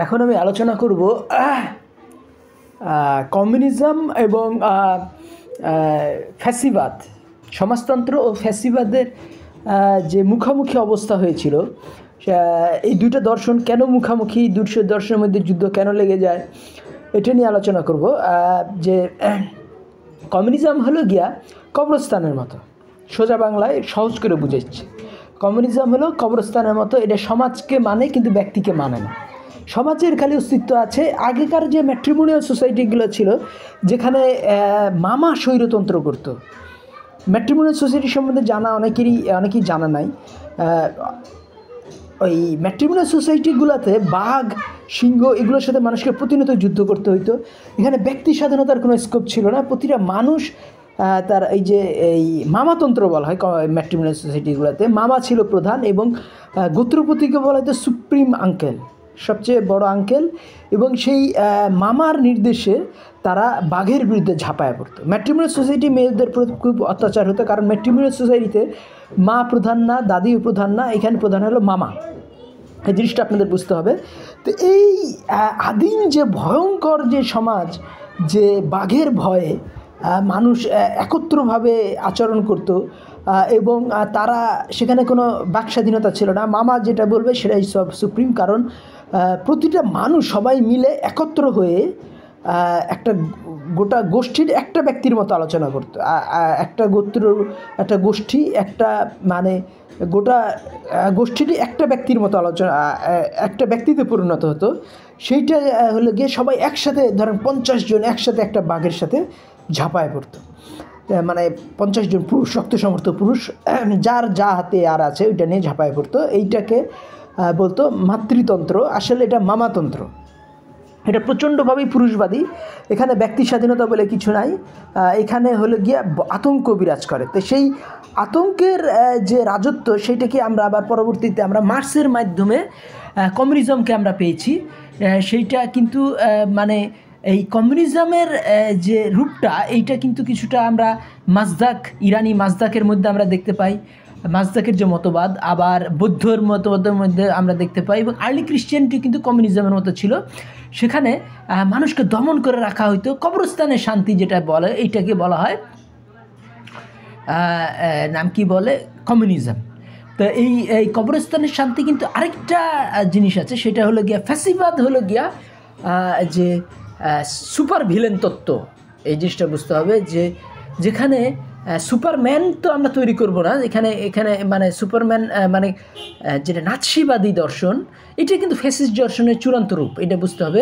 এখন আমি আলোচনা করব কমিউনিজম এবং ফ্যাসিবাদ, সমাজতন্ত্র ও ফ্যাসিবাদের যে মুখোমুখি অবস্থা হয়েছিল, এই দুইটা দর্শন কেন মুখোমুখি, দুটো দর্শনের মধ্যে যুদ্ধ কেন লেগে যায়, এটা নিয়ে আলোচনা করব। যে কমিউনিজম হলো গিয়া কবরস্থানের মতো, সোজা বাংলায় সহজ করে বুঝাচ্ছি। কমিউনিজম হলো কবরস্থানের মতো, এটা সমাজকে মানে কিন্তু ব্যক্তিকে মানে না। সমাজের খালি অস্তিত্ব আছে। আগেকার যে ম্যাট্রিমোনিয়াল সোসাইটিগুলো ছিল, যেখানে মামা স্বৈরতন্ত্র করতো, ম্যাট্রিমোনিয়াল সোসাইটি সম্বন্ধে অনেকেই জানা নাই। ওই ম্যাট্রিমোনিয়াল সোসাইটিগুলোতে বাঘ, সিংহ এগুলোর সাথে মানুষকে প্রতিনিয়ত যুদ্ধ করতে হইতো। এখানে ব্যক্তি স্বাধীনতার কোনো স্কোপ ছিল না। প্রতিটা মানুষ তার এই মামাতন্ত্র বলা হয় ম্যাট্রিমোনিয়াল সোসাইটিগুলোতে। মামা ছিল প্রধান এবং গোত্রপতিকে বলা হয়তো সুপ্রিম আঙ্কেল, সবচেয়ে বড় আঙ্কেল, এবং সেই মামার নির্দেশে তারা বাঘের বিরুদ্ধে ঝাঁপায় পড়তো। ম্যাট্রিমোনিয়াল সোসাইটি মেয়েদের খুব অত্যাচার হতো, কারণ ম্যাট্রিমোনিয়াল সোসাইটিতে মা প্রধান না, দাদিও প্রধান না, এখানে প্রধান হলো মামা। এই জিনিসটা আপনাদের বুঝতে হবে। তো এই আদিম যে ভয়ঙ্কর যে সমাজ, যে বাঘের ভয়ে মানুষ একত্রভাবে আচরণ করত এবং তারা সেখানে কোনো বাক স্বাধীনতা ছিল না। মামা যেটা বলবে সেটাই সব সুপ্রিম, কারণ প্রতিটা মানুষ সবাই মিলে একত্র হয়ে একটা গোটা গোষ্ঠীর একটা ব্যক্তির মতো আলোচনা করতো। একটা গোত্র, একটা গোষ্ঠী, একটা মানে গোটা গোষ্ঠীটি একটা ব্যক্তির মতো একটা ব্যক্তিতে পরিণত হতো। সেইটা হলো গিয়ে সবাই একসাথে, ধরেন 50 জন একসাথে একটা বাঘের সাথে ঝাঁপায় পড়তো। মানে 50 জন পুরুষ, শক্ত সমর্থ পুরুষ, যার যা হাতে আর আছে ওইটা নিয়ে ঝাঁপায় পড়তো। এইটাকে বলতো মাতৃতন্ত্র। আসলে এটা মামাতন্ত্র। এটা প্রচণ্ডভাবেই পুরুষবাদী। এখানে ব্যক্তি স্বাধীনতা বলে কিছু নাই। এখানে হলো গিয়া আতঙ্ক বিরাজ করে। তো সেই আতঙ্কের যে রাজত্ব, সেইটাকে আমরা আবার পরবর্তীতে আমরা মার্ক্সের মাধ্যমে কমিউনিজমকে আমরা পেয়েছি। সেইটা কিন্তু মানে এই কমিউনিজমের যে রূপটা, এইটা কিন্তু কিছুটা আমরা ইরানি মাজদাকের মধ্যে আমরা দেখতে পাই। মাজদাকের যে মতবাদ, আবার বৌদ্ধর মতবাদের মধ্যে আমরা দেখতে পাই, এবং আর্লি ক্রিশ্চিয়ানিটি কিন্তু কমিউনিজমের মতো ছিল। সেখানে মানুষকে দমন করে রাখা হইতো। কবরস্থানের শান্তি যেটা বলে, এইটাকে বলা হয় নাম কি বলে, কমিউনিজম। তো এই কবরস্থানের শান্তি কিন্তু আরেকটা জিনিস আছে, সেটা হলো গিয়া ফ্যাসিবাদ, হলো গিয়া যে সুপার ভিলেন তত্ত্ব। এই জিনিসটা বুঝতে হবে যে যেখানে সুপারম্যান তো আমরা তৈরি করব না, এখানে মানে সুপারম্যান মানে যেটা নাৎসিবাদী দর্শন, এটা কিন্তু ফ্যাসিস্ট দর্শনের চূড়ান্ত রূপ। এটা বুঝতে হবে।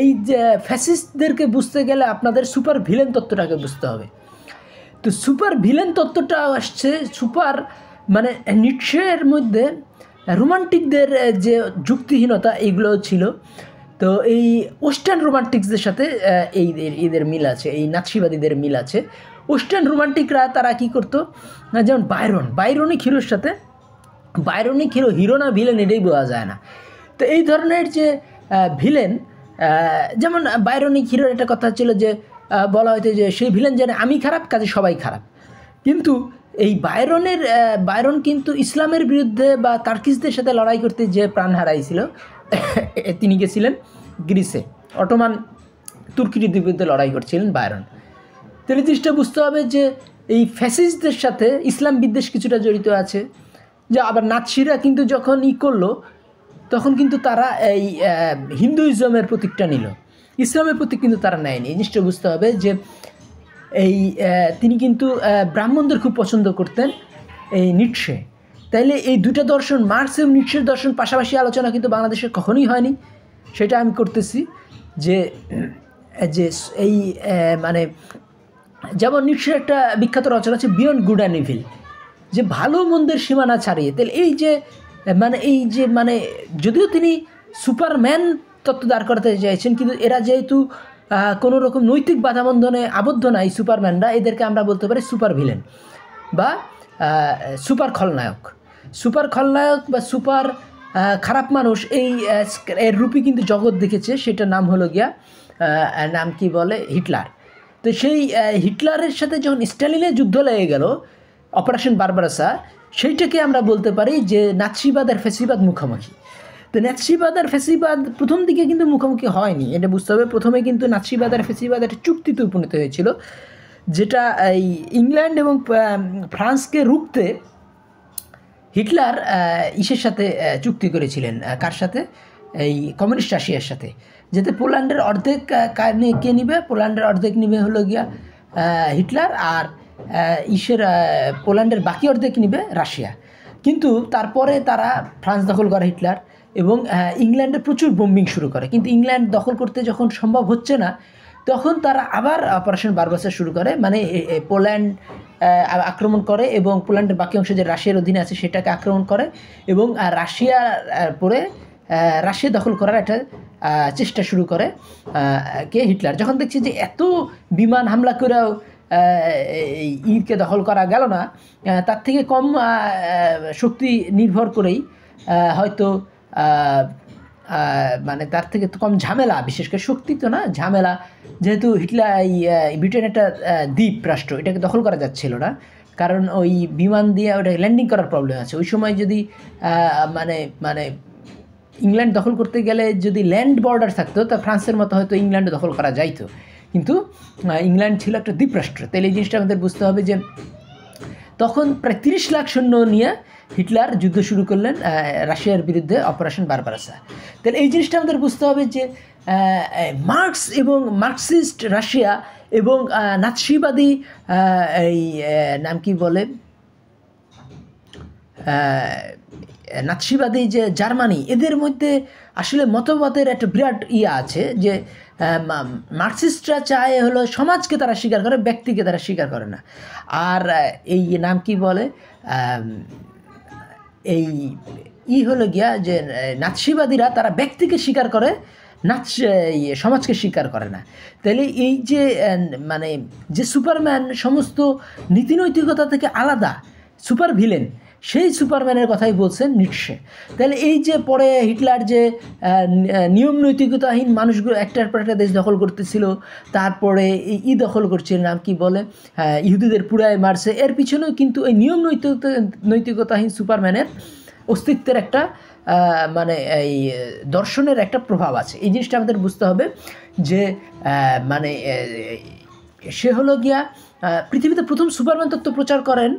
এই যে ফ্যাসিস্টদেরকে বুঝতে গেলে আপনাদের সুপার ভিলেন তত্ত্বটাকে বুঝতে হবে। তো সুপার ভিলেন তত্ত্বটা আসছে মানে নিটশের মধ্যে রোমান্টিকদের যে যুক্তিহীনতা, এইগুলো ছিল। তো এই ওয়েস্টার্ন রোমান্টিক্সদের সাথে এদের মিল আছে, এই নাৎসিবাদীদের মিল আছে। ওয়েস্টার্ন রোমান্টিকরা তারা কী করতো, যেমন বাইরনিক হিরোর সাথে, বাইরনিক হিরো না ভিলেন এটাই বোঝা যায় না। তো এই ধরনের যে ভিলেন, যেমন বাইরনিক হিরোর একটা কথা ছিল যে বলা হয়তো যে সেই ভিলেন জানে আমি খারাপ, কাজে সবাই খারাপ। কিন্তু এই বাইরন কিন্তু ইসলামের বিরুদ্ধে বা তার্কিসদের সাথে লড়াই করতে যে প্রাণ হারাইছিল, তিনি গেছিলেন গ্রিসে, অটোমান তুর্কির বিরুদ্ধে লড়াই করছিলেন বাইরন। তাহলে জিনিসটা বুঝতে হবে যে এই ফ্যাসিস্টদের সাথে ইসলাম বিদ্বেষ কিছুটা জড়িত আছে। যে আবার নাৎসিরা কিন্তু যখন করলো, তখন কিন্তু তারা এই হিন্দুইজমের প্রতীকটা নিল, ইসলামের প্রতীক কিন্তু তারা নেয়নি। এই জিনিসটা বুঝতে হবে যে তিনি কিন্তু ব্রাহ্মণদের খুব পছন্দ করতেন, এই নিটশে। তাইলে এই দুটো দর্শন, মার্ক্স এবং নিটশের দর্শন পাশাপাশি আলোচনা কিন্তু বাংলাদেশের কখনোই হয়নি। সেটা আমি করতেছি যে এই মানে যেমন নিটশের একটা বিখ্যাত রচনা আছে বিয়ন্ড গুড অ্যান্ড ইভিল, যে ভালো মন্দের সীমানা ছাড়িয়ে। তাহলে এই যে যদিও তিনি সুপারম্যান তত্ত্ব দাঁড় করাতে চাইছেন, কিন্তু এরা যেহেতু কোনো রকম নৈতিক বাধাবন্ধনে আবদ্ধ নাই সুপারম্যানরা, এদেরকে আমরা বলতে পারি সুপার ভিলেন বা সুপার খলনায়ক বা সুপার খারাপ মানুষ। এর রূপই কিন্তু জগৎ দেখেছে। সেটার নাম হলো গিয়া নাম কি বলে, হিটলার। তো সেই হিটলারের সাথে যখন স্ট্যালিনের যুদ্ধ লেগে গেল, অপারেশন বারবারোসা, সেইটাকে আমরা বলতে পারি যে নাৎসিবাদ আর ফ্যাসিবাদ মুখোমুখি। তো নাৎসিবাদ আর ফ্যাসিবাদ প্রথম দিকে কিন্তু মুখোমুখি হয়নি, এটা বুঝতে হবে। প্রথমে কিন্তু নাৎসিবাদ আর ফ্যাসিবাদ একটা চুক্তিতে উপনীত হয়েছিল, যেটা এই ইংল্যান্ড এবং ফ্রান্সকে রুখতে হিটলার ইসের সাথে চুক্তি করেছিলেন, কার সাথে? এই কমিউনিস্ট রাশিয়ার সাথে, যাতে পোল্যান্ডের অর্ধেক কে নিবে, পোল্যান্ডের অর্ধেক নিবে হলো গিয়া হিটলার, আর পোল্যান্ডের বাকি অর্ধেক নিবে রাশিয়া। কিন্তু তারপরে তারা ফ্রান্স দখল করে হিটলার, এবং ইংল্যান্ডে প্রচুর বোম্বিং শুরু করে। কিন্তু ইংল্যান্ড দখল করতে যখন সম্ভব হচ্ছে না, তখন তারা আবার অপারেশন বারবাসা শুরু করে, মানে পোল্যান্ড আক্রমণ করে, এবং পোল্যান্ডের বাকি অংশ যে রাশিয়ার অধীনে আছে সেটাকে আক্রমণ করে, এবং রাশিয়ার পরে রাশিয়া দখল করার একটা চেষ্টা শুরু করে হিটলার। যখন দেখছে যে এত বিমান হামলা করেও ইকে দখল করা গেল না, তার থেকে কম শক্তি নির্ভর করেই হয়তো মানে তার থেকে তো কম ঝামেলা, বিশেষ করে শক্তি তো না, ঝামেলা, যেহেতু হিটলার ব্রিটেন একটা দ্বীপ রাষ্ট্র, এটাকে দখল করা যাচ্ছিল না, কারণ ওই বিমান দিয়ে ওটা ল্যান্ডিং করার প্রবলেম আছে। ওই সময় যদি মানে ইংল্যান্ড দখল করতে গেলে যদি ল্যান্ড বর্ডার থাকতো, তা ফ্রান্সের মতো হয়তো ইংল্যান্ড দখল করা যাইতো, কিন্তু ইংল্যান্ড ছিল একটা দ্বীপরাষ্ট্র। তাহলে এই জিনিসটা আমাদের বুঝতে হবে যে তখন প্রায় 30 লাখ সৈন্য নিয়ে হিটলার যুদ্ধ শুরু করলেন রাশিয়ার বিরুদ্ধে, অপারেশন বারবারোসা। তাহলে এই জিনিসটা আমাদের বুঝতে হবে যে মার্কস এবং মার্কসিস্ট রাশিয়া এবং নাৎসিবাদী এই নাম কি বলে নাৎসিবাদী যে জার্মানি, এদের মধ্যে আসলে মতবাদের একটা বিরাট আছে, যে মার্কসিস্টরা চায় হলো সমাজকে তারা স্বীকার করে, ব্যক্তিকে তারা স্বীকার করে না। আর এই নাম কি বলে এই হলো গিয়া যে নাৎসিবাদীরা তারা ব্যক্তিকে স্বীকার করে, সমাজকে স্বীকার করে না। তাহলে এই যে মানে যে সুপারম্যান সমস্ত নীতিনৈতিকতা থেকে আলাদা, সুপার ভিলেন, সেই সুপারম্যানের কথাই বলছেন নিটশে। তাহলে এই যে পরে হিটলার যে নিয়ম নৈতিকতাহীন মানুষগুলো একটার পর একটা দেশ দখল করতেছিল, তারপরে দখল করছিল, নাম কি বলে ইহুদিদের পুড়ায় মারছে, এর পিছনেও কিন্তু এই নিয়ম নৈতিকতাহীন সুপারম্যানের অস্তিত্বের একটা মানে এই দর্শনের একটা প্রভাব আছে। এই জিনিসটা আমাদের বুঝতে হবে যে মানে সে হলো গিয়া পৃথিবীতে প্রথম সুপারম্যান তত্ত্ব প্রচার করেন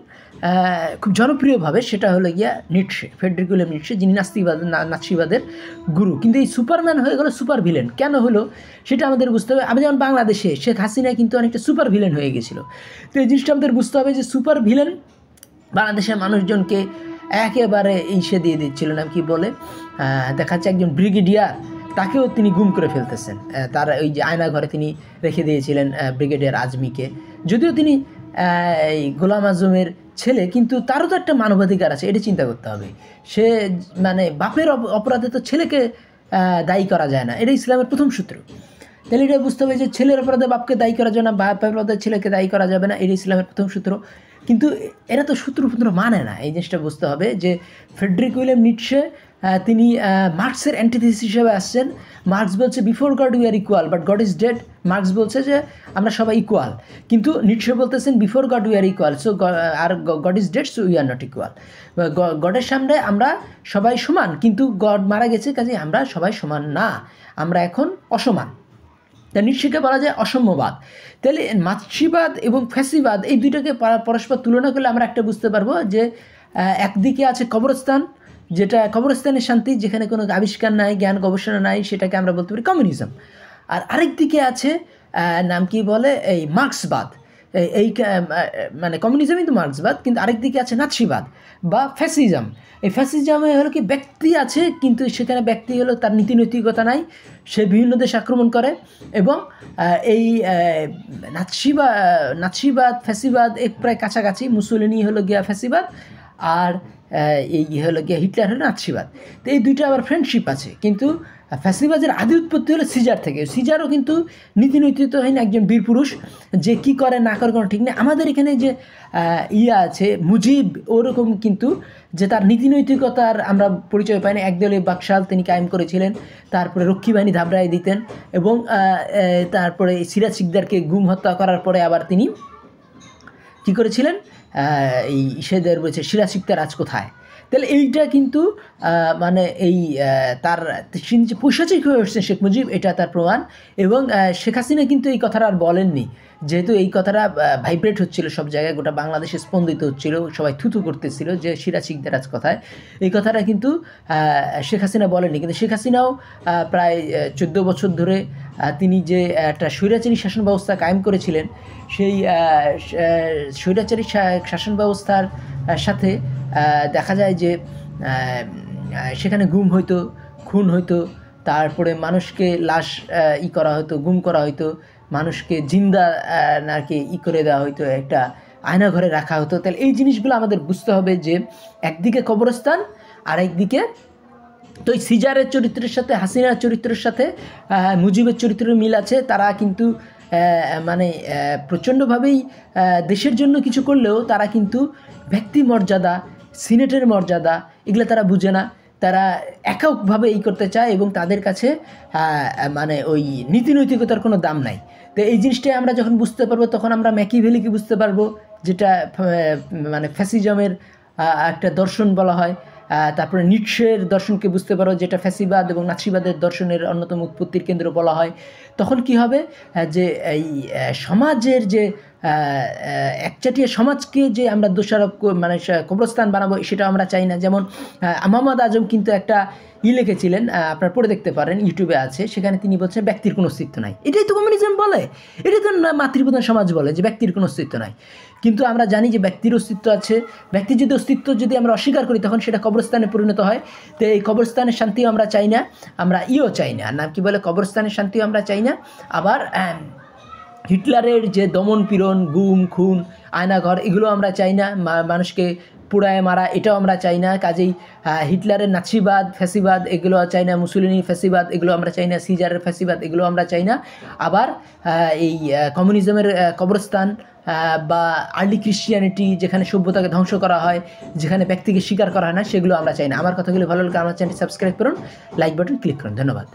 খুব জনপ্রিয়ভাবে, সেটা হলো গিয়া নিটশে, ফ্রেডরিক উইলিয়াম নিটশে, যিনি নাৎসিবাদের গুরু। কিন্তু এই সুপারম্যান হয়ে গেল সুপার ভিলেন, কেন হলো সেটা আমাদের বুঝতে হবে। আমি যেমন বাংলাদেশে শেখ হাসিনা কিন্তু অনেকটা সুপার ভিলেন হয়ে গেছিলো, তো এই জিনিসটা আমাদের বুঝতে হবে যে সুপার ভিলেন বাংলাদেশের মানুষজনকে একেবারে ইসে দিয়ে দিচ্ছিল, নাম কি বলে দেখা যাচ্ছে একজন ব্রিগেডিয়ার, তাকেও তিনি গুম করে ফেলতেছেন। তার ওই যে আয়না ঘরে তিনি রেখে দিয়েছিলেন ব্রিগেডিয়ার আজমিকে, যদিও তিনি এই গোলাম আজমের ছেলে, কিন্তু তারও তো একটা মানবাধিকার আছে, এটা চিন্তা করতে হবে। সে মানে বাপের অপরাধে তো ছেলেকে দায়ী করা যায় না, এটা ইসলামের প্রথম সূত্র। তাহলে এটা বুঝতে হবে যে ছেলের অপরাধে বাপকে দায়ী করা যায় না, বাপের অপরাধে ছেলেকে দায়ী করা যাবে না, এটা ইসলামের প্রথম সূত্র। কিন্তু এরা তো সূত্র মানে না, এই জিনিসটা বুঝতে হবে যে ফ্রেডরিক উইলিয়াম নিটশে তিনি মার্কসের অ্যান্টিথিসিস হিসেবে আসছেন। মার্কস বলছে before God we are equal but God is dead. Marx বলছে যে আমরা সবাই ইকুয়াল, কিন্তু নিটশে বলতেছেন before God we are equal, so আর God is dead, so we are not equal. গডের সামনে আমরা সবাই সমান, কিন্তু গড মারা গেছে, কাজে আমরা সবাই সমান না, আমরা এখন অসমান। তা নিটশেকে বলা যায় অসাম্যবাদ। তাহলে নাৎসিবাদ এবং ফ্যাসিবাদ এই দুইটাকে পরস্পর তুলনা করলে আমরা একটা বুঝতে পারবো যে একদিকে আছে কবরস্থান, যেটা কবরস্থানের শান্তি, যেখানে কোনো আবিষ্কার নাই, জ্ঞান গবেষণা নাই, সেটাকে আমরা বলতে পারি কমিউনিজম। আর আরেক দিকে আছে নাম কি বলে এই মার্ক্সবাদ, এই মানে কমিউনিজমই তো মার্ক্সবাদ, কিন্তু আরেক দিকে আছে নাৎসিবাদ বা ফ্যাসিজম। এই ফ্যাসিজমে হলো কি ব্যক্তি আছে, কিন্তু সেখানে ব্যক্তি হলো তার নীতিনৈতিকতা নাই, সে বিভিন্ন দেশ আক্রমণ করে, এবং এই নাৎসিবাদ ফ্যাসিবাদ এক প্রায় কাছাকাছি। মুসোলিনি হলো গিয়া ফ্যাসিবাদ, আর এই হলো গিয়া হিটলার হলো নাৎসিবাদ। তো এই দুইটা আবার ফ্রেন্ডশিপ আছে, কিন্তু ফ্যাসিবাদের আদি উৎপত্তি হলো সিজার থেকে। সিজারও কিন্তু নীতিনৈতিকতাহীন একজন বীরপুরুষ, যে কি করে না করে কোনো ঠিক নেই। আমাদের এখানে যে আছে মুজিব, ওরকম কিন্তু যে তার নীতিনৈতিকতার আমরা পরিচয় পাইনি। একদলীয় বাকশাল তিনি কায়েম করেছিলেন, তারপরে রক্ষী বাহিনী ধাবড়ায় দিতেন, এবং তারপরে সিরাজ সিকদারকে গুম হত্যা করার পরে আবার তিনি কী করেছিলেন, এই সেদের বলছে সিরাজ সিকদার আজ কোথায়। তাহলে এইটা কিন্তু মানে এই তার তিনি যে পৈশাচিক হয়ে উঠছেন শেখ মুজিব, এটা তার প্রমাণ। এবং শেখ হাসিনা কিন্তু এই কথাটা আর বলেননি, যেহেতু এই কথাটা ভাইব্রেট হচ্ছিল সব জায়গায়, গোটা বাংলাদেশে স্পন্দিত হচ্ছিল, সবাই থুথু করতেছিল যে সিরাজের কথায়, এই কথাটা কিন্তু শেখ হাসিনা বলেননি। কিন্তু শেখ হাসিনাও প্রায় 14 বছর ধরে তিনি যে একটা স্বৈরাচারী শাসন ব্যবস্থা কায়েম করেছিলেন, সেই স্বৈরাচারী শাসন ব্যবস্থার সাথে দেখা যায় যে সেখানে গুম হইতো, খুন হইতো, তারপরে মানুষকে লাশ করা হতো, গুম করা হইতো, মানুষকে জিন্দা নাকি করে দেওয়া হইতো, একটা আয়না ঘরে রাখা হতো। তাহলে এই জিনিসগুলো আমাদের বুঝতে হবে যে একদিকে কবরস্থান আর একদিকে তো এই সিজারের চরিত্রের সাথে হাসিনার চরিত্রের সাথে মুজিবের চরিত্রের মিল আছে। তারা কিন্তু মানে প্রচণ্ডভাবেই দেশের জন্য কিছু করলেও তারা কিন্তু ব্যক্তি মর্যাদা, সিনেটের মর্যাদা এগুলো তারা বুঝে না। তারা এককভাবে এই করতে চায় এবং তাদের কাছে মানে ওই নীতি নৈতিকতার কোনো দাম নাই। তো এই জিনিসটাই আমরা যখন বুঝতে পারবো তখন আমরা ম্যাকিভেলিকে বুঝতে পারবো, যেটা মানে ফ্যাসিজমের একটা দর্শন বলা হয়। তারপরে নিটশের দর্শনকে বুঝতে পারো, যেটা ফ্যাসিবাদ এবং নাৎসিবাদের দর্শনের অন্যতম উৎপত্তির কেন্দ্র বলা হয়। তখন কি হবে যে এই সমাজের যে একচাটিয়া সমাজকে যে আমরা দোষারোপ মানে কবরস্থান বানাবো সেটা আমরা চাই না। যেমন মোহাম্মদ আজম কিন্তু একটা লিখেছিলেন, আপনারা পড়ে দেখতে পারেন, ইউটিউবে আছে, সেখানে তিনি বলছেন ব্যক্তির কোনো অস্তিত্ব নাই। এটাই তো কমিউনিজম বলে, এটাই তো মাতৃপ্রধান সমাজ বলে যে ব্যক্তির কোনো অস্তিত্ব নাই। কিন্তু আমরা জানি যে ব্যক্তির অস্তিত্ব আছে। ব্যক্তির যদি অস্তিত্ব যদি আমরা অস্বীকার করি তখন সেটা কবরস্থানে পরিণত হয়। তো এই কবরস্থানের শান্তিও আমরা চাই না, আমরা চাই না, নাম কি বলে, কবরস্থানের শান্তিও আমরা চাই না। আবার হিটলারের যে দমন পীড়ন, গুম খুন, আয়নাঘর, এগুলো আমরা চাই না। মানুষকে পোড়ায় মারা, এটাও আমরা চাই না। কাজেই হিটলারের নাৎসিবাদ, ফ্যাসিবাদ এগুলো চাই না, মুসলিনীর ফ্যাসিবাদ এগুলো আমরা চাই না, সিজারের ফ্যাসিবাদ এগুলো আমরা চাই না। আবার এই কমিউনিজমের কবরস্থান বা আর্লি ক্রিশ্চিয়ানিটি, যেখানে সভ্যতাকে ধ্বংস করা হয়, যেখানে ব্যক্তিকে স্বীকার করা হয় না, সেগুলো আমরা চাই না। আমার কথাগুলো ভালো লাগলে আমার চ্যানেলটি সাবস্ক্রাইব করুন, লাইক বাটন ক্লিক করুন। ধন্যবাদ।